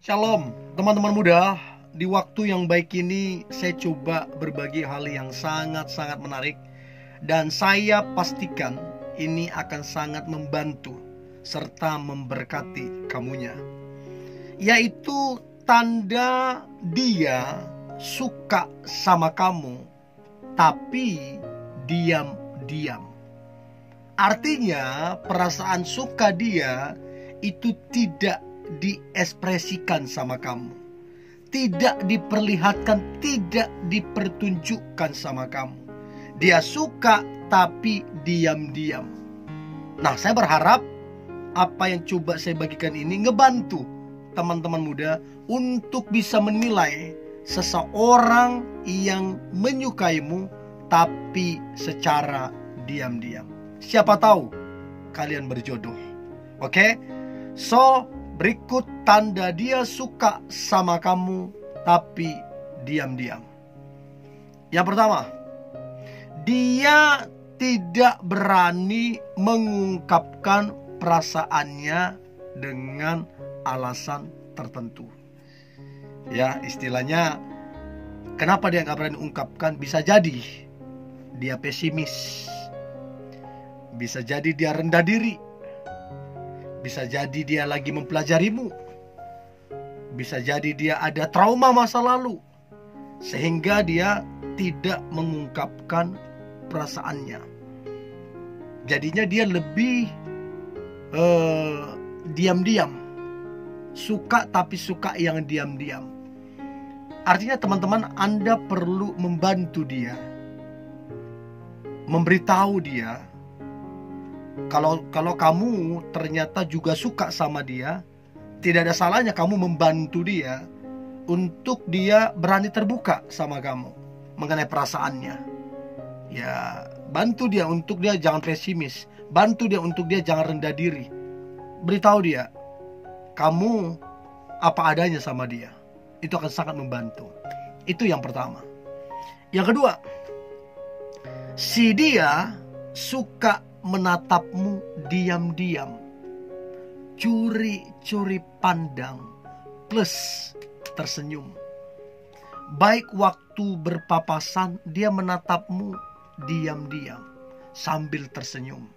Shalom teman-teman muda. Di waktu yang baik ini saya coba berbagi hal yang sangat-sangat menarik, dan saya pastikan ini akan sangat membantu serta memberkati kamunya, yaitu tanda dia suka sama kamu tapi diam-diam. Artinya perasaan suka dia itu tidak diekspresikan sama kamu, tidak diperlihatkan, tidak dipertunjukkan sama kamu. Dia suka tapi diam-diam. Nah, saya berharap apa yang coba saya bagikan ini ngebantu teman-teman muda untuk bisa menilai seseorang yang menyukaimu tapi secara diam-diam. Siapa tahu kalian berjodoh. Oke? So, berikut tanda dia suka sama kamu tapi diam-diam. Yang pertama, dia tidak berani mengungkapkan perasaannya dengan alasan tertentu. Ya, istilahnya, kenapa dia nggak berani ungkapkan? Bisa jadi dia pesimis, bisa jadi dia rendah diri, bisa jadi dia lagi mempelajarimu, bisa jadi dia ada trauma masa lalu, sehingga dia tidak mengungkapkan perasaannya. Jadinya dia lebih diam-diam. Suka tapi suka yang diam-diam. Artinya teman-teman, Anda perlu membantu dia, memberitahu dia kalau kamu ternyata juga suka sama dia. Tidak ada salahnya kamu membantu dia untuk dia berani terbuka sama kamu mengenai perasaannya. Ya, bantu dia untuk dia jangan pesimis, bantu dia untuk dia jangan rendah diri. Beritahu dia kamu apa adanya sama dia. Itu akan sangat membantu. Itu yang pertama. Yang kedua, si dia suka menatapmu diam-diam, curi-curi pandang plus tersenyum. Baik waktu berpapasan dia menatapmu diam-diam sambil tersenyum.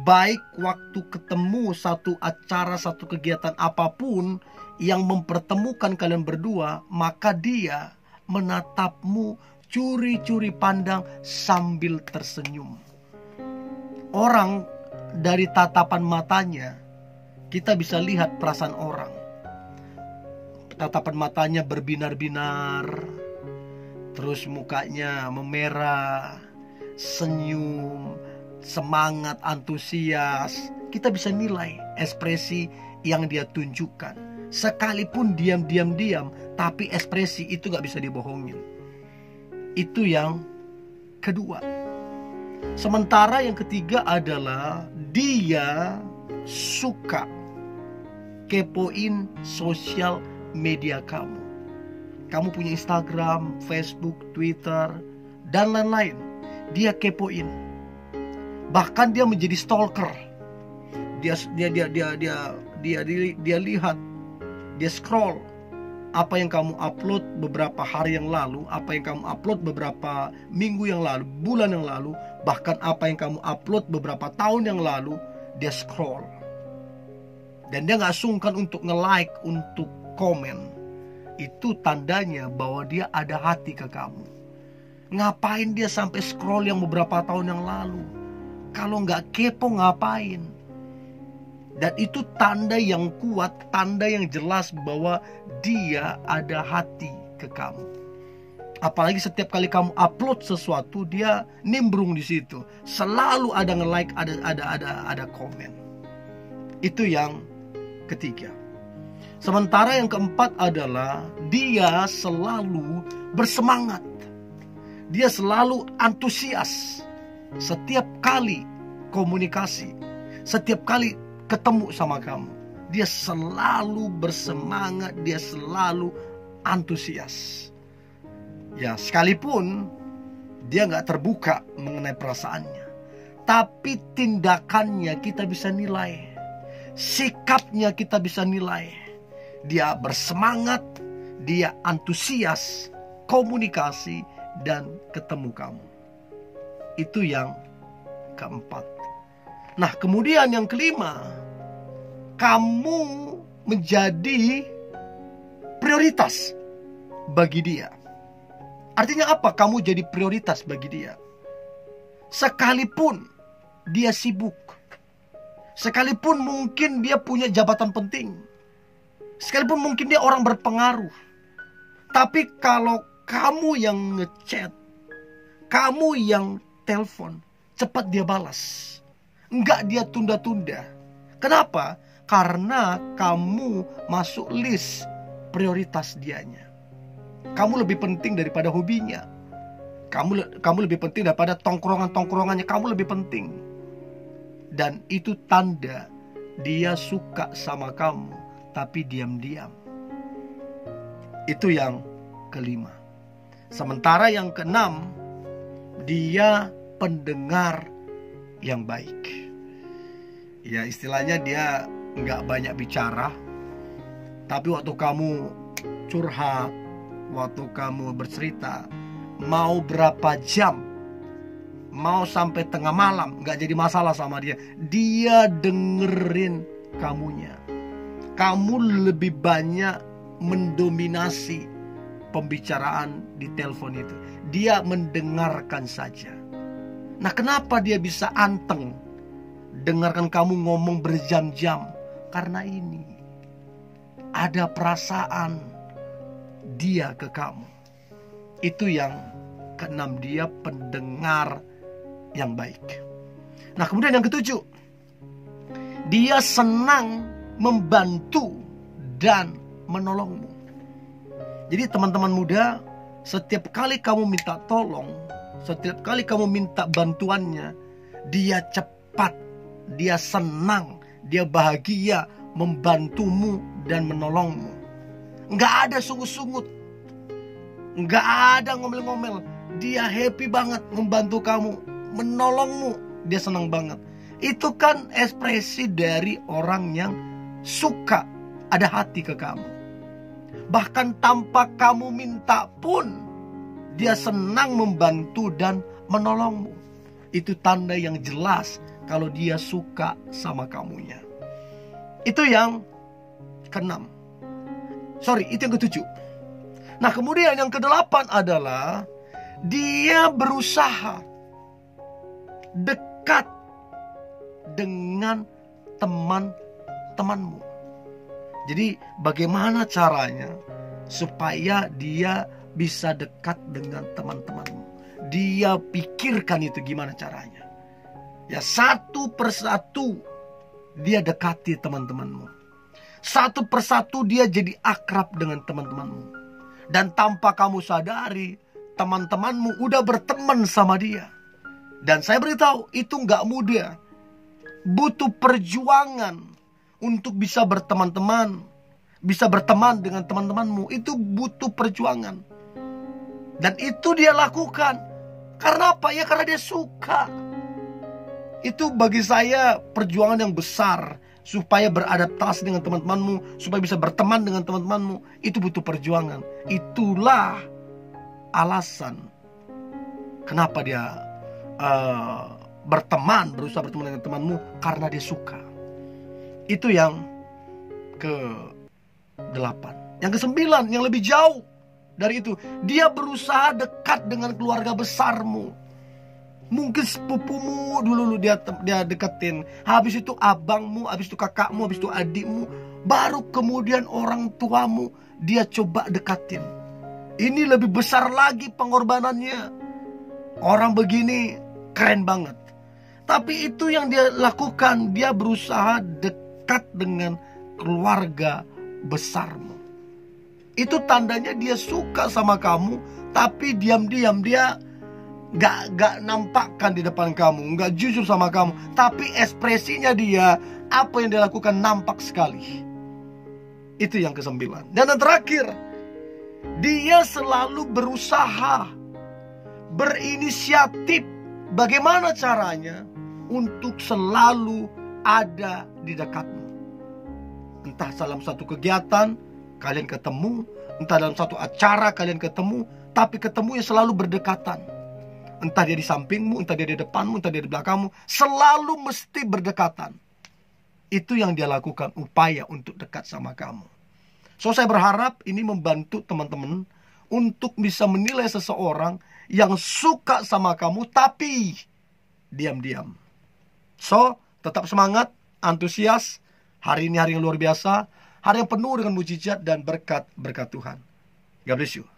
Baik waktu ketemu satu acara, satu kegiatan apapun yang mempertemukan kalian berdua, maka dia menatapmu curi-curi pandang sambil tersenyum. Orang dari tatapan matanya kita bisa lihat perasaan orang. Tatapan matanya berbinar-binar, terus mukanya memerah, senyum, semangat, antusias. Kita bisa nilai ekspresi yang dia tunjukkan. Sekalipun diam-diam, tapi ekspresi itu gak bisa dibohongin. Itu yang kedua. Sementara yang ketiga adalah dia suka kepoin sosial media kamu. Kamu punya Instagram, Facebook, Twitter, dan lain-lain. Dia kepoin. Bahkan dia menjadi stalker. Dia lihat, dia scroll apa yang kamu upload beberapa hari yang lalu, apa yang kamu upload beberapa minggu yang lalu, bulan yang lalu, bahkan apa yang kamu upload beberapa tahun yang lalu. Dia scroll. Dan dia gak sungkan untuk nge-like, untuk komen. Itu tandanya bahwa dia ada hati ke kamu. Ngapain dia sampai scroll yang beberapa tahun yang lalu? Kalau gak kepo ngapain? Dan itu tanda yang kuat, tanda yang jelas bahwa dia ada hati ke kamu. Apalagi setiap kali kamu upload sesuatu, dia nimbrung di situ. Selalu ada nge-like, ada komen. Itu yang ketiga. Sementara yang keempat adalah dia selalu bersemangat. Dia selalu antusias. Setiap kali komunikasi, setiap kali ketemu sama kamu, dia selalu bersemangat, dia selalu antusias. Ya, sekalipun dia gak terbuka mengenai perasaannya, tapi tindakannya kita bisa nilai, sikapnya kita bisa nilai. dia bersemangat, dia antusias, komunikasi, dan ketemu kamu. Itu yang keempat. Nah, kemudian yang kelima, kamu menjadi prioritas bagi dia. Artinya apa? Kamu jadi prioritas bagi dia. Sekalipun dia sibuk, sekalipun mungkin dia punya jabatan penting, sekalipun mungkin dia orang berpengaruh, tapi kalau kamu yang ngechat, kamu yang telepon, cepat dia balas. Enggak dia tunda-tunda. Kenapa? Karena kamu masuk list prioritas dianya. Kamu lebih penting daripada hobinya. Kamu lebih penting daripada tongkrongan-tongkrongannya. Kamu lebih penting. Dan itu tanda dia suka sama kamu, tapi diam-diam. Itu yang kelima. Sementara yang keenam, dia pendengar yang baik. Ya, istilahnya dia nggak banyak bicara, tapi waktu kamu curhat, waktu kamu bercerita, mau berapa jam, mau sampai tengah malam, nggak jadi masalah sama dia. Dia dengerin kamunya. Kamu lebih banyak mendominasi pembicaraan di telepon itu. Dia mendengarkan saja. Nah, kenapa dia bisa anteng dengarkan kamu ngomong berjam-jam? Karena ini ada perasaan dia ke kamu. Itu yang keenam, dia pendengar yang baik. Nah, kemudian yang ketujuh, dia senang membantu dan menolongmu. Jadi teman-teman muda, setiap kali kamu minta tolong, setiap kali kamu minta bantuannya, dia cepat, dia senang, dia bahagia membantumu dan menolongmu. Nggak ada sungut-sungut, nggak ada ngomel-ngomel. Dia happy banget membantu kamu, menolongmu. Dia senang banget. Itu kan ekspresi dari orang yang suka, ada hati ke kamu. Bahkan tanpa kamu minta pun, dia senang membantu dan menolongmu. Itu tanda yang jelas kalau dia suka sama kamunya. Itu yang keenam. Itu yang ketujuh. Nah, kemudian yang kedelapan adalah dia berusaha dekat dengan teman-temanmu. Jadi bagaimana caranya supaya dia bisa dekat dengan teman-temanmu? Dia pikirkan itu gimana caranya. Ya, satu persatu dia dekati teman-temanmu. Satu persatu dia jadi akrab dengan teman-temanmu. Dan tanpa kamu sadari, teman-temanmu udah berteman sama dia. Dan saya beritahu, itu gak mudah. Butuh perjuangan untuk bisa berteman-teman, bisa berteman dengan teman-temanmu. Itu butuh perjuangan. Dan itu dia lakukan. Karena apa? Ya karena dia suka. Itu bagi saya perjuangan yang besar. Supaya beradaptasi dengan teman-temanmu, supaya bisa berteman dengan teman-temanmu. Itu butuh perjuangan. Itulah alasan kenapa dia berteman, berusaha berteman dengan temanmu, karena dia suka. Itu yang ke-8. Yang ke-9, yang lebih jauh dari itu, dia berusaha dekat dengan keluarga besarmu. Mungkin sepupumu dulu dia deketin, habis itu abangmu, habis itu kakakmu, habis itu adikmu, baru kemudian orang tuamu dia coba dekatin. Ini lebih besar lagi pengorbanannya. Orang begini keren banget. Tapi itu yang dia lakukan, dia berusaha dekat dengan keluarga besarmu. Itu tandanya dia suka sama kamu, tapi diam-diam dia gak nampakkan di depan kamu, gak jujur sama kamu, tapi ekspresinya dia, apa yang dia lakukan nampak sekali. Itu yang ke-9. Dan yang terakhir, dia selalu berusaha, berinisiatif. Bagaimana caranya untuk selalu ada di dekatmu? Entah dalam satu kegiatan, kalian ketemu, entah dalam satu acara kalian ketemu, tapi ketemunya selalu berdekatan. Entah dia di sampingmu, entah dia di depanmu, entah dia di belakangmu, selalu mesti berdekatan. Itu yang dia lakukan, upaya untuk dekat sama kamu. So, saya berharap ini membantu teman-teman untuk bisa menilai seseorang yang suka sama kamu tapi diam-diam. So, tetap semangat, antusias. Hari ini hari yang luar biasa, hari yang penuh dengan mujizat dan berkat Tuhan. God bless you.